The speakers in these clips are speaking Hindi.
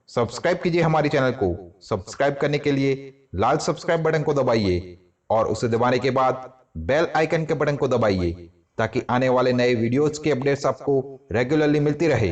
सब्सक्राइब कीजिए हमारे चैनल को। सब्सक्राइब करने के लिए लाल सब्सक्राइब बटन को दबाइए और उसे दबाने के बाद बेल आइकन के बटन को दबाइए ताकि आने वाले नए वीडियोस की अपडेट्स आपको रेगुलरली मिलती रहे।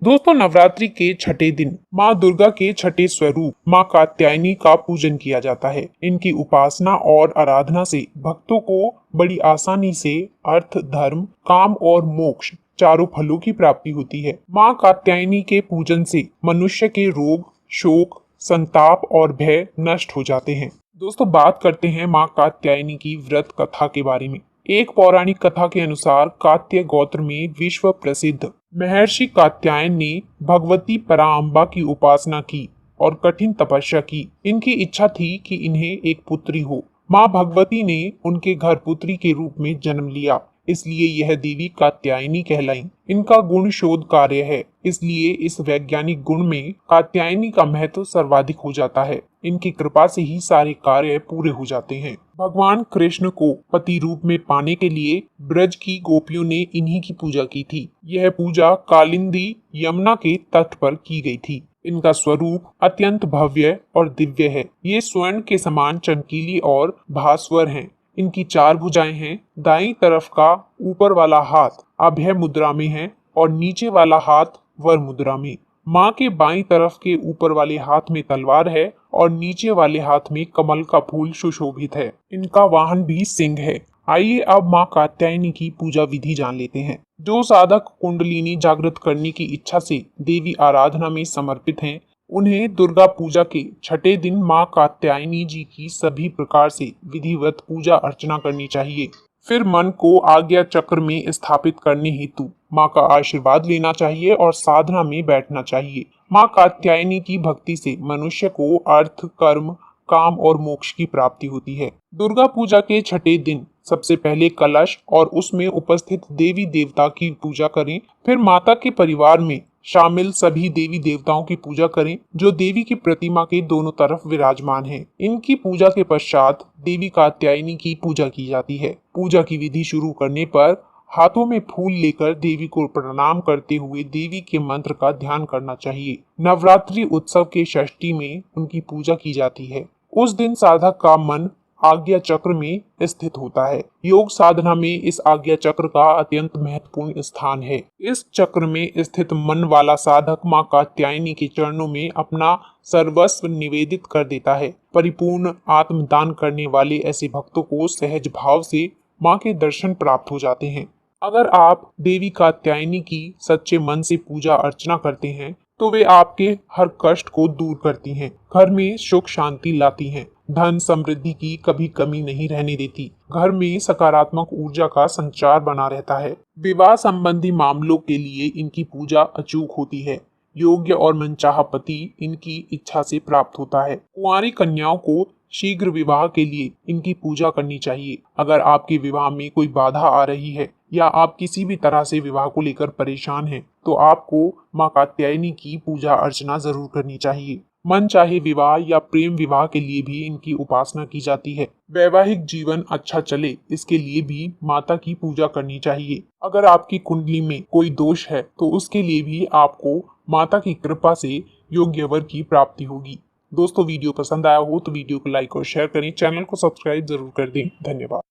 दोस्तों, नवरात्रि के छठे दिन माँ दुर्गा के छठे स्वरूप माँ कात्यायनी का पूजन किया जाता है। इनकी उपासना और आराधना से भक्तों को बड़ी आसानी से अर्थ, धर्म, काम और मोक्ष चारों फलों की प्राप्ति होती है। माँ कात्यायनी के पूजन से मनुष्य के रोग, शोक, संताप और भय नष्ट हो जाते हैं। दोस्तों, बात करते हैं माँ कात्यायनी की व्रत कथा के बारे में। एक पौराणिक कथा के अनुसार कात्य गोत्र में विश्व प्रसिद्ध महर्षि कात्यायन ने भगवती पराम्बा की उपासना की और कठिन तपस्या की। इनकी इच्छा थी कि इन्हें एक पुत्री हो। माँ भगवती ने उनके घर पुत्री के रूप में जन्म लिया, इसलिए यह देवी कात्यायनी कहलाई। इनका गुण शोध कार्य है, इसलिए इस वैज्ञानिक गुण में कात्यायनी का महत्व सर्वाधिक हो जाता है। इनकी कृपा से ही सारे कार्य पूरे हो जाते हैं। भगवान कृष्ण को पति रूप में पाने के लिए ब्रज की गोपियों ने इन्हीं की पूजा की थी। यह पूजा कालिंदी यमुना के तट पर की गई थी। इनका स्वरूप अत्यंत भव्य और दिव्य है। ये स्वर्ण के समान चमकीली और भास्वर हैं। इनकी 4 भुजाएं हैं। दाईं तरफ का ऊपर वाला हाथ अभय मुद्रा में है और नीचे वाला हाथ वर मुद्रा में। माँ के बाईं तरफ के ऊपर वाले हाथ में तलवार है और नीचे वाले हाथ में कमल का फूल सुशोभित है। इनका वाहन भी सिंह है। आइए अब माँ कात्यायनी की पूजा विधि जान लेते हैं। जो साधक कुंडलिनी जागृत करने की इच्छा से देवी आराधना में समर्पित हैं, उन्हें दुर्गा पूजा के छठे दिन माँ कात्यायनी जी की सभी प्रकार से विधिवत पूजा अर्चना करनी चाहिए। फिर मन को आज्ञा चक्र में स्थापित करने हेतु माँ का आशीर्वाद लेना चाहिए और साधना में बैठना चाहिए। माँ कात्यायनी की भक्ति से मनुष्य को अर्थ, कर्म, काम और मोक्ष की प्राप्ति होती है। दुर्गा पूजा के छठे दिन सबसे पहले कलश और उसमें उपस्थित देवी देवता की पूजा करें। फिर माता के परिवार में शामिल सभी देवी देवताओं की पूजा करें जो देवी की प्रतिमा के दोनों तरफ विराजमान हैं। इनकी पूजा के पश्चात देवी कात्यायनी की पूजा की जाती है। पूजा की विधि शुरू करने पर हाथों में फूल लेकर देवी को प्रणाम करते हुए देवी के मंत्र का ध्यान करना चाहिए। नवरात्रि उत्सव के षष्ठी में उनकी पूजा की जाती है। उस दिन साधक का मन आज्ञा चक्र में स्थित होता है। योग साधना में इस आज्ञा चक्र का अत्यंत महत्वपूर्ण स्थान है। इस चक्र में स्थित मन वाला साधक माँ कात्यायनी के चरणों में अपना सर्वस्व निवेदित कर देता है। परिपूर्ण आत्मदान करने वाले ऐसे भक्तों को सहज भाव से माँ के दर्शन प्राप्त हो जाते हैं। अगर आप देवी कात्यायनी की सच्चे मन से पूजा अर्चना करते हैं तो वे आपके हर कष्ट को दूर करती हैं, घर में सुख शांति लाती हैं, धन समृद्धि की कभी कमी नहीं रहने देती, घर में सकारात्मक ऊर्जा का संचार बना रहता है। विवाह संबंधी मामलों के लिए इनकी पूजा अचूक होती है। योग्य और मनचाहा पति इनकी इच्छा से प्राप्त होता है। कुंवारी कन्याओं को शीघ्र विवाह के लिए इनकी पूजा करनी चाहिए। अगर आपके विवाह में कोई बाधा आ रही है या आप किसी भी तरह से विवाह को लेकर परेशान हैं, तो आपको माँ कात्यायनी की पूजा अर्चना जरूर करनी चाहिए। मन चाहे विवाह या प्रेम विवाह के लिए भी इनकी उपासना की जाती है। वैवाहिक जीवन अच्छा चले, इसके लिए भी माता की पूजा करनी चाहिए। अगर आपकी कुंडली में कोई दोष है तो उसके लिए भी आपको माता की कृपा से योग्य वर की प्राप्ति होगी। दोस्तों, वीडियो पसंद आया हो तो वीडियो को लाइक और शेयर करें। चैनल को सब्सक्राइब जरूर कर दें। धन्यवाद।